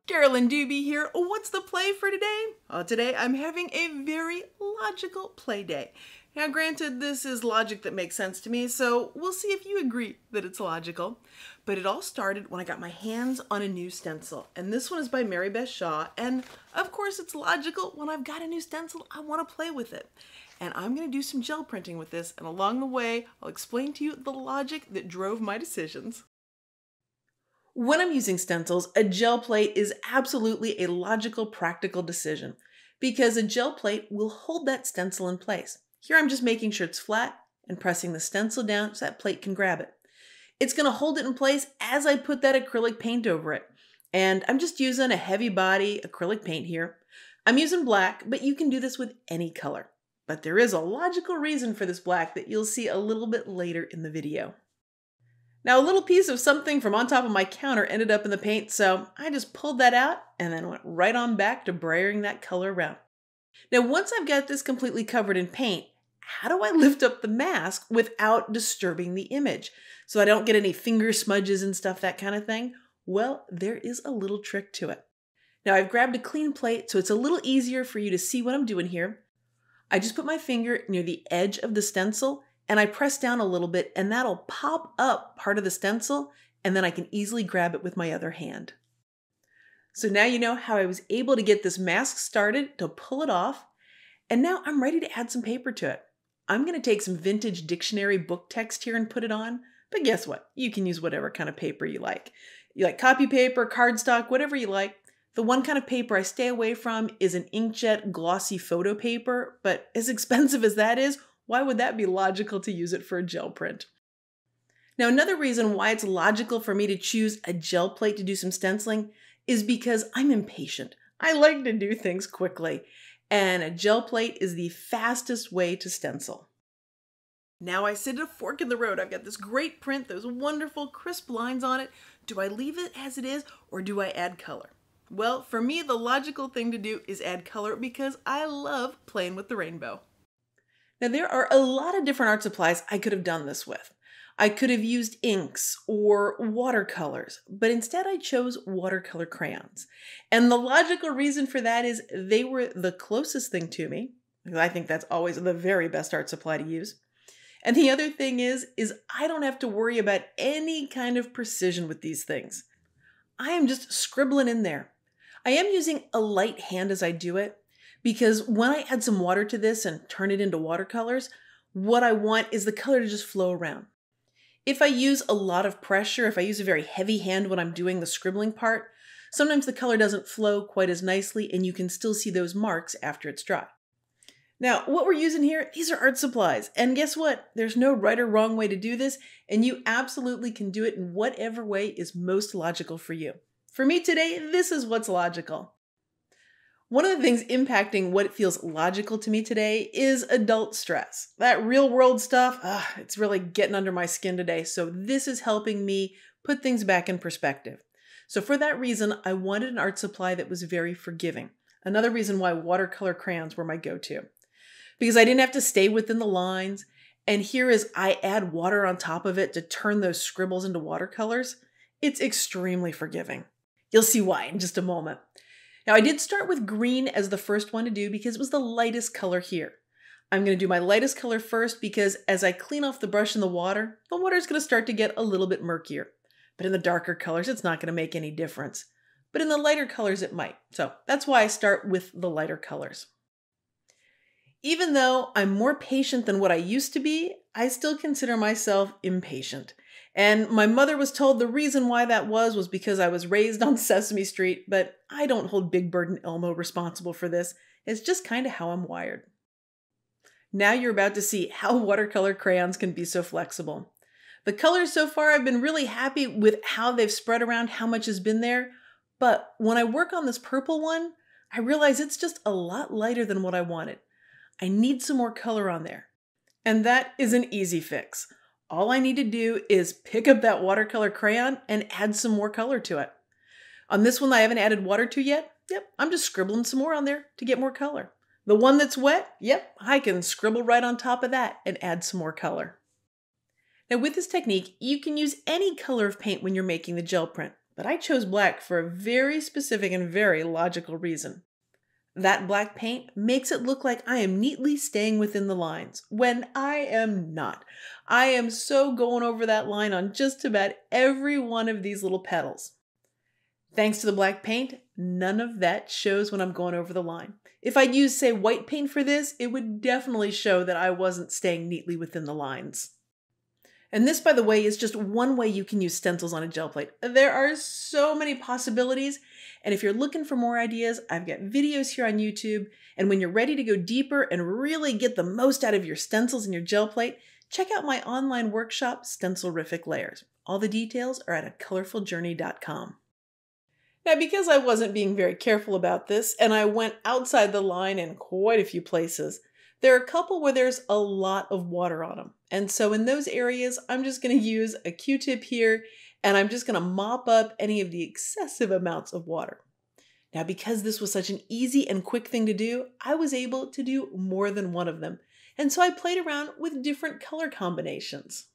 Carolyn Dube here. What's the play for today? Today I'm having a very logical play day. Now granted, this is logic that makes sense to me, so we'll see if you agree that it's logical. But it all started when I got my hands on a new stencil. And this one is by Mary Beth Shaw. And of course it's logical. When I've got a new stencil, I want to play with it. And I'm going to do some gel printing with this. And along the way, I'll explain to you the logic that drove my decisions. When I'm using stencils, a gel plate is absolutely a logical, practical decision because a gel plate will hold that stencil in place. Here I'm just making sure it's flat and pressing the stencil down so that plate can grab it. It's going to hold it in place as I put that acrylic paint over it. And I'm just using a heavy body acrylic paint here. I'm using black, but you can do this with any color. But there is a logical reason for this black that you'll see a little bit later in the video. Now, a little piece of something from on top of my counter ended up in the paint, so I just pulled that out and then went right on back to brayering that color around. Now, once I've got this completely covered in paint, how do I lift up the mask without disturbing the image so I don't get any finger smudges and stuff, that kind of thing? Well, there is a little trick to it. Now, I've grabbed a clean plate, so it's a little easier for you to see what I'm doing here. I just put my finger near the edge of the stencil and I press down a little bit and that'll pop up part of the stencil and then I can easily grab it with my other hand. So now you know how I was able to get this mask started to pull it off. And now I'm ready to add some paper to it. I'm going to take some vintage dictionary book text here and put it on. But guess what? You can use whatever kind of paper you like. You like copy paper, cardstock, whatever you like. The one kind of paper I stay away from is an inkjet glossy photo paper. But as expensive as that is, why would that be logical to use it for a gel print? Now, another reason why it's logical for me to choose a gel plate to do some stenciling is because I'm impatient. I like to do things quickly, and a gel plate is the fastest way to stencil. Now I sit at a fork in the road. I've got this great print, those wonderful crisp lines on it. Do I leave it as it is, or do I add color? Well, for me, the logical thing to do is add color because I love playing with the rainbow. Now, there are a lot of different art supplies I could have done this with. I could have used inks or watercolors, but instead I chose watercolor crayons. And the logical reason for that is they were the closest thing to me. I think that's always the very best art supply to use. And the other thing is I don't have to worry about any kind of precision with these things. I am just scribbling in there. I am using a light hand as I do it, because when I add some water to this and turn it into watercolors, what I want is the color to just flow around. If I use a lot of pressure, if I use a very heavy hand when I'm doing the scribbling part, sometimes the color doesn't flow quite as nicely and you can still see those marks after it's dry. Now, what we're using here, these are art supplies. And guess what? There's no right or wrong way to do this, and you absolutely can do it in whatever way is most logical for you. For me today, this is what's logical. One of the things impacting what feels logical to me today is adult stress. That real world stuff, it's really getting under my skin today. So this is helping me put things back in perspective. So for that reason, I wanted an art supply that was very forgiving. Another reason why watercolor crayons were my go-to. Because I didn't have to stay within the lines. And here as I add water on top of it to turn those scribbles into watercolors, it's extremely forgiving. You'll see why in just a moment. Now, I did start with green as the first one to do because it was the lightest color here. I'm going to do my lightest color first because as I clean off the brush in the water is going to start to get a little bit murkier. But in the darker colors, it's not going to make any difference. But in the lighter colors, it might. So that's why I start with the lighter colors. Even though I'm more patient than what I used to be, I still consider myself impatient. And my mother was told the reason why that was because I was raised on Sesame Street, but I don't hold Big Bird and Elmo responsible for this. It's just kind of how I'm wired. Now you're about to see how watercolor crayons can be so flexible. The colors so far, I've been really happy with how they've spread around, how much has been there. But when I work on this purple one, I realize it's just a lot lighter than what I wanted. I need some more color on there. And that is an easy fix. All I need to do is pick up that watercolor crayon and add some more color to it. On this one I haven't added water to yet. I'm just scribbling some more on there to get more color. The one that's wet, I can scribble right on top of that and add some more color. Now with this technique, you can use any color of paint when you're making the gel print, but I chose black for a very specific and very logical reason. That black paint makes it look like I am neatly staying within the lines, when I am not. I am so going over that line on just about every one of these little petals. Thanks to the black paint, none of that shows when I'm going over the line. If I'd use, say, white paint for this, it would definitely show that I wasn't staying neatly within the lines. And this, by the way, is just one way you can use stencils on a gel plate. There are so many possibilities, and if you're looking for more ideas, I've got videos here on YouTube, and when you're ready to go deeper and really get the most out of your stencils and your gel plate, check out my online workshop, Stencilrific Layers. All the details are at acolorfuljourney.com. Now, because I wasn't being very careful about this, and I went outside the line in quite a few places, there are a couple where there's a lot of water on them. And so in those areas, I'm just going to use a Q-tip here, and I'm just going to mop up any of the excessive amounts of water. Now, because this was such an easy and quick thing to do, I was able to do more than one of them. And so I played around with different color combinations.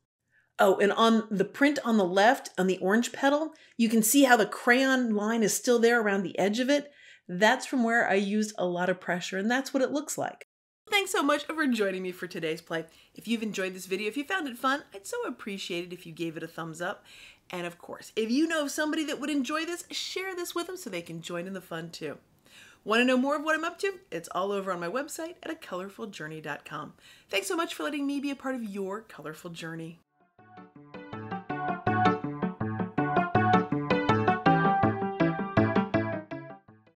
Oh, and on the print on the left, on the orange petal, you can see how the crayon line is still there around the edge of it. That's from where I used a lot of pressure, and that's what it looks like. Thanks so much for joining me for today's play. If you've enjoyed this video, if you found it fun, I'd so appreciate it if you gave it a thumbs up. And of course, if you know of somebody that would enjoy this, share this with them so they can join in the fun too. Want to know more of what I'm up to? It's all over on my website at acolorfuljourney.com. Thanks so much for letting me be a part of your colorful journey.